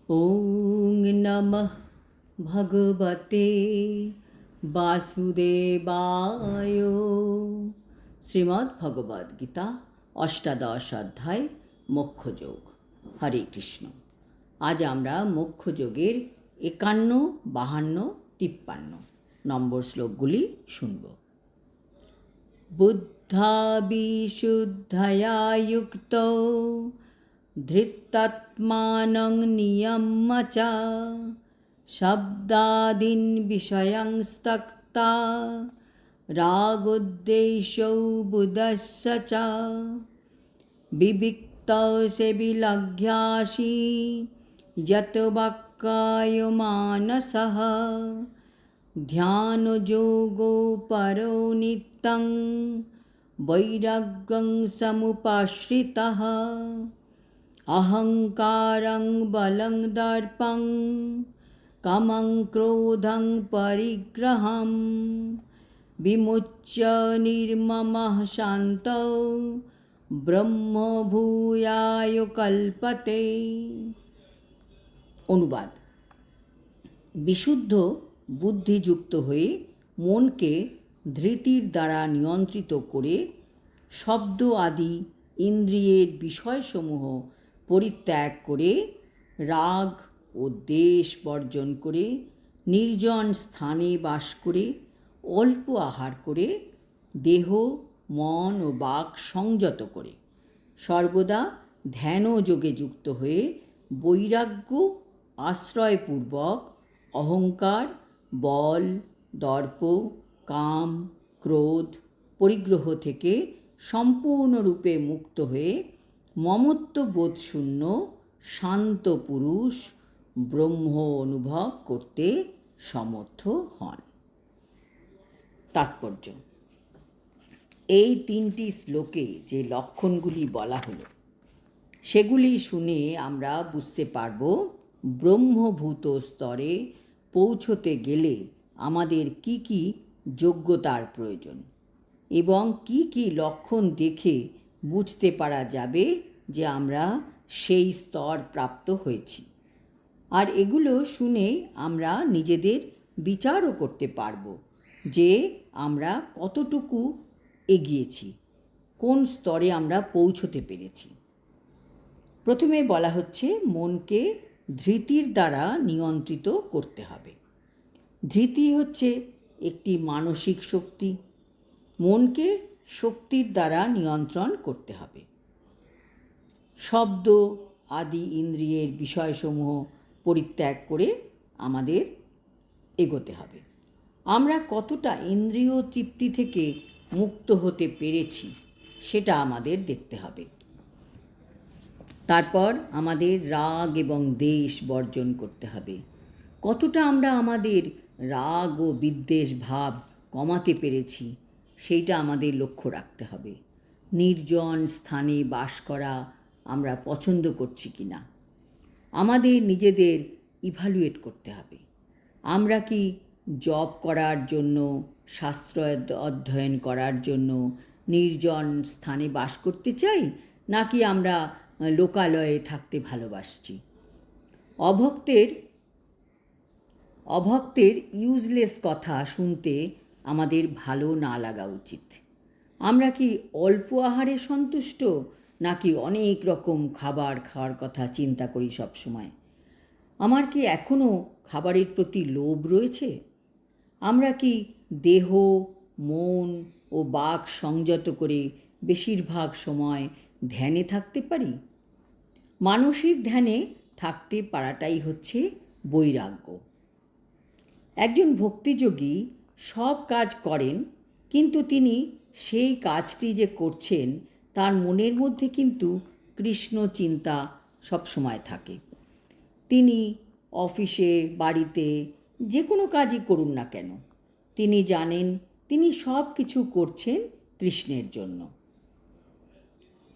ওং নমঃ ভগবতে বাসুদেবায়। শ্রীমদ্ ভগবদ্ গীতা অষ্টাদশ অধ্যায় মোক্ষযোগ। হরে কৃষ্ণ। আজ আমরা মোক্ষযোগের 51, 52, 53 নম্বর শ্লোকগুলি শুনব। বুদ্ধাবিশুদ্ধয়া যুক্তো ধৃত্যাত্মানং নিয়ম্য চ শব্দাদীন বিষয়ং ত্যক্তা রাগোদ্দেশৌ বুধস্য চ বিবিক্তৌ সেবিলঘ্যাসি যত বাক্কায় মানসঃ ধ্যানযোগো পরো নিত্যং বৈরাগ্যং সমুপাশ্রিতঃ অহংকারং বলং দর্পং কামং ক্রোধং পরিগ্রহং বিমুচ্য নির্মমঃ শান্তৌ ব্রহ্মভূয়ায় কল্পতে। অনুবাদ: বিশুদ্ধ বুদ্ধিযুক্ত হয়ে মনকে ধৃতির দ্বারা নিয়ন্ত্রিত করে শব্দ আদি ইন্দ্রিয়ের বিষয়সমূহ পরিত্যাগ করে রাগ ও দ্বেষ বর্জন করে নির্জন স্থানে বাস করে অল্প আহার করে দেহ, মন ও বাক সংযত করে সর্বদা ধ্যান ও যোগে যুক্ত হয়ে বৈরাগ্য আশ্রয়পূর্বক অহংকার, বল, দর্প, কাম, ক্রোধ, পরিগ্রহ থেকে সম্পূর্ণরূপে মুক্ত হয়ে মমত্ববোধশূন্য শান্ত পুরুষ ব্রহ্ম অনুভব করতে সমর্থ হন। তাৎপর্য: এই 3টি শ্লোকে যে লক্ষণগুলি বলা হলো সেগুলি শুনে আমরা বুঝতে পারব ব্রহ্মভূত স্তরে পৌঁছতে গেলে আমাদের কি কি যোগ্যতার প্রয়োজন এবং কি কি লক্ষণ দেখে বুঝতে পারা যাবে যে আমরা সেই স্তর প্রাপ্ত হয়েছি। আর এগুলো শুনে আমরা নিজেদের বিচারও করতে পারব যে আমরা কতটুকু এগিয়েছি, কোন স্তরে আমরা পৌঁছতে পেরেছি। প্রথমে বলা হচ্ছে মনকে ধৃতির দ্বারা নিয়ন্ত্রিত করতে হবে। ধৃতি হচ্ছে একটি মানসিক শক্তি। মনকে শক্তির দ্বারা নিয়ন্ত্রণ করতে হবে। শব্দ আদি ইন্দ্রিয়ের বিষয়সমূহ পরিত্যাগ করে আমাদের এগোতে হবে। আমরা কতটা ইন্দ্রিয় তৃপ্তি থেকে মুক্ত হতে পেরেছি সেটা আমাদের দেখতে হবে। তারপর আমাদের রাগ এবং দ্বেষ বর্জন করতে হবে। কতটা আমরা আমাদের রাগ ও বিদ্বেষ ভাব কমাতে পেরেছি সেইটা আমাদের লক্ষ্য রাখতে হবে। নির্জন স্থানে বাস করা আমরা পছন্দ করছি কি না আমাদের নিজেদের ইভ্যালুয়েট করতে হবে। আমরা কি জপ করার জন্য, শাস্ত্র অধ্যয়ন করার জন্য নির্জন স্থানে বাস করতে চাই, নাকি আমরা লোকালয়ে থাকতে ভালোবাসছি? অভক্তের ইউজলেস কথা শুনতে আমাদের ভালো না লাগা উচিত। আমরা কি অল্প আহারে সন্তুষ্ট, নাকি অনেক রকম খাবার খাওয়ার কথা চিন্তা করি সব সময়? আমার কি এখনও খাবারের প্রতি লোভ রয়েছে? আমরা কি দেহ, মন ও বাক সংযত করে বেশিরভাগ সময় ধ্যানে থাকতে পারি? মানসিক ধ্যানে থাকতে পারাটাই হচ্ছে বৈরাগ্য। একজন ভক্তিযোগী সব কাজ করেন, কিন্তু তিনি সেই কাজটি যে করছেন তার মনের মধ্যে কিন্তু কৃষ্ণ চিন্তা সবসময় থাকে। তিনি অফিসে, বাড়িতে যে কোনো কাজই করুন না কেন, তিনি জানেন তিনি সব কিছু করছেন কৃষ্ণের জন্য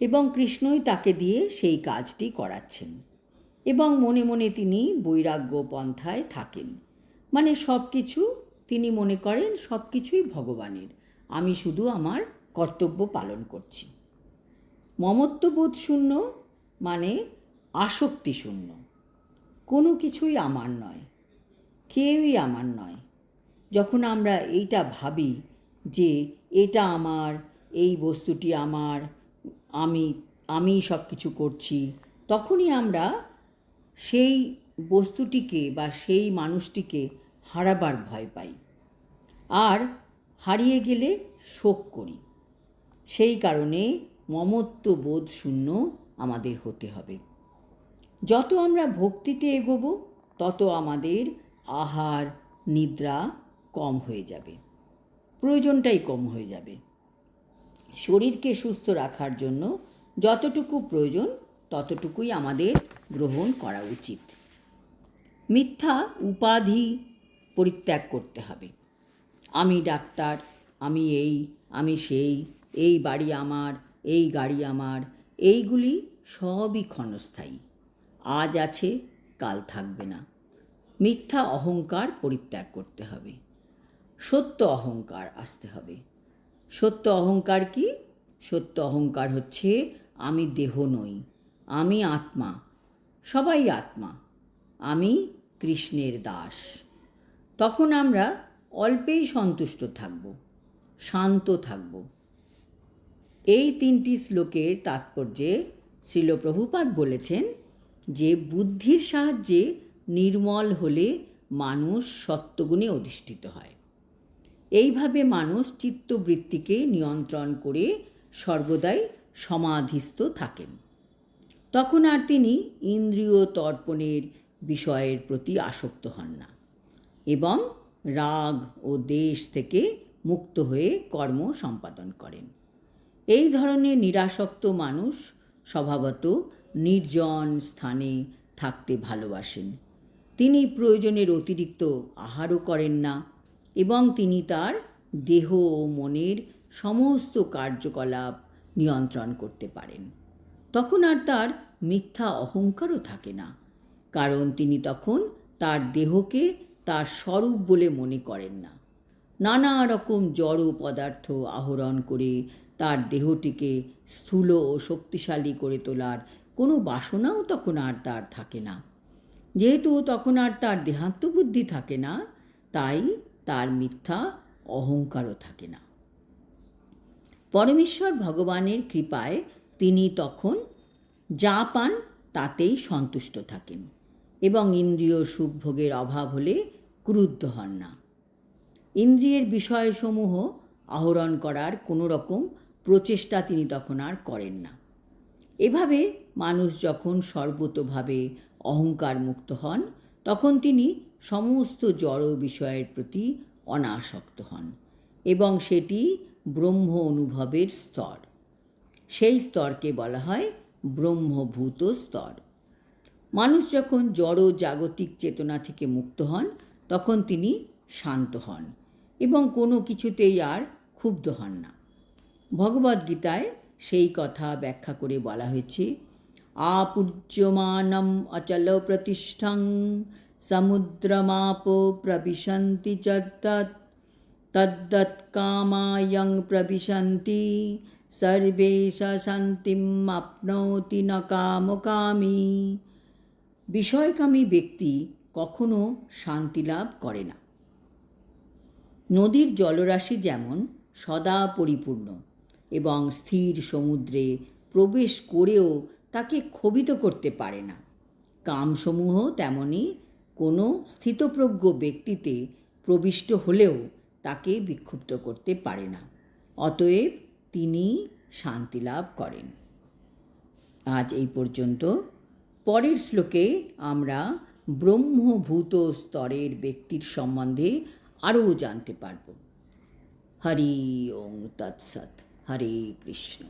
এবং কৃষ্ণই তাকে দিয়ে সেই কাজটি করাচ্ছেন। এবং মনে মনে তিনি বৈরাগ্য পন্থায় থাকেন, মানে সব কিছু তিনি মনে করেন সব কিছুই ভগবানের, আমি শুধু আমার কর্তব্য পালন করছি। মমত্ববোধ শূন্য মানে আসক্তি শূন্য। কোনো কিছুই আমার নয়, কেউই আমার নয়। যখন আমরা এইটা ভাবি যে এটা আমার, এই বস্তুটি আমার, আমি আমি সব কিছু করছি, তখনই আমরা সেই বস্তুটিকে বা সেই মানুষটিকে হারাবার ভয় পাই, আর হারিয়ে গেলে শোক করি। সেই কারণে মমত্ববোধ শূন্য আমাদের হতে হবে। যত আমরা ভক্তিতে এগোবো তত আমাদের আহার নিদ্রা কম হয়ে যাবে, প্রয়োজনটাই কম হয়ে যাবে। শরীরকে সুস্থ রাখার জন্য যতটুকু প্রয়োজন ততটুকুই আমাদের গ্রহণ করা উচিত। মিথ্যা উপাধি পরিত্যাগ করতে হবে। আমি ডাক্তার, আমি এই, আমি সেই, এই বাড়ি আমার, এই গাড়ি আমার, এইগুলি সবই ক্ষণস্থায়ী। আজ আছে, কাল থাকবে না। মিথ্যা অহংকার পরিত্যাগ করতে হবে, সত্য অহংকার আসতে হবে। সত্য অহংকার কি? সত্য অহংকার হচ্ছে আমি দেহ নই, আমি আত্মা, সবাই আত্মা, আমি কৃষ্ণের দাস। তখন আমরা অল্পেই সন্তুষ্ট থাকব, শান্ত থাকব। এই 3টি শ্লোকের তাৎপর্যে শ্রীল প্রভুপাদ বলেছেন যে বুদ্ধির সাহায্যে নির্মল হলে মানুষ সত্ত্বগুণে অধিষ্ঠিত হয়। এইভাবে মানুষ চিত্তবৃত্তিকে নিয়ন্ত্রণ করে সর্বদাই সমাধিস্থ থাকেন। তখন আর তিনি ইন্দ্রিয় তর্পণের বিষয়ের প্রতি আসক্ত হন না এবং রাগ ও দেশ থেকে মুক্ত হয়ে কর্ম সম্পাদন করেন। এই ধরনের নিরাসক্ত মানুষ স্বভাবত নির্জন স্থানে থাকতে ভালোবাসেন। তিনি প্রয়োজনের অতিরিক্ত আহারও করেন না এবং তিনি তার দেহ ও মনের সমস্ত কার্যকলাপ নিয়ন্ত্রণ করতে পারেন। তখন আর তার মিথ্যা অহংকারও থাকে না, কারণ তিনি তখন তার দেহকে তার স্বরূপ বলে মনে করেন না। নানা রকম জড় পদার্থ আহরণ করে তার দেহটিকে স্থূল ও শক্তিশালী করে তোলার কোনো বাসনাও তখন আর তার থাকে না। যেহেতু তখন আর তার দেহাত্মবুদ্ধি থাকে না, তাই তার মিথ্যা অহংকারও থাকে না। পরমেশ্বর ভগবানের কৃপায় তিনি তখন যা পান তাতেই সন্তুষ্ট থাকেন এবং ইন্দ্রিয় সুখভোগের অভাব হলে ক্রুদ্ধ হন না। ইন্দ্রিয়ের বিষয়সমূহ আহরণ করার কোনো রকম প্রচেষ্টা তিনি তখন আর করেন না। এভাবে মানুষ যখন সর্বতোভাবে অহংকার মুক্ত হন, তখন তিনি সমস্ত জড় বিষয়ের প্রতি অনাসক্ত হন এবং সেটি ব্রহ্ম অনুভবের স্তর। সেই স্তরকে বলা হয় ব্রহ্মভূত স্তর। মানুষ যখন জড় জাগতিক চেতনা থেকে মুক্ত হন, তখন তিনি শান্ত হন এবং কোনো কিছুতেই আর ক্ষুব্ধ হন না। ভগবদ্গীতায় সেই কথা ব্যাখ্যা করে বলা হয়েছে, আপূজ্যমানম অচল প্রতিষ্ঠং সমুদ্রমাপ প্রবিশন্তি তদ্দৎ কামায়ং প্রবিশন্তি সর্বে শান্তিম আপনৌতি ন কামকামী। বিষয়কামী ব্যক্তি কখনো শান্তি লাভ করে না। নদীর জলরাশি যেমন সদা পরিপূর্ণ এবং স্থির সমুদ্রে প্রবেশ করেও তাকে ক্ষোভিত করতে পারে না, কামসমূহ তেমনি কোনো স্থিতপ্রজ্ঞ ব্যক্তিতে প্রবিষ্ট হলেও তাকে বিক্ষুব্ধ করতে পারে না। অতএব তিনি শান্তি লাভ করেন। আজ এই পর্যন্ত। পরের শ্লোকে আমরা ব্রহ্মভূত স্তরের ব্যক্তির সম্বন্ধে আরও জানতে পারব। হরি ওং তৎসৎ। হরে কৃষ্ণ।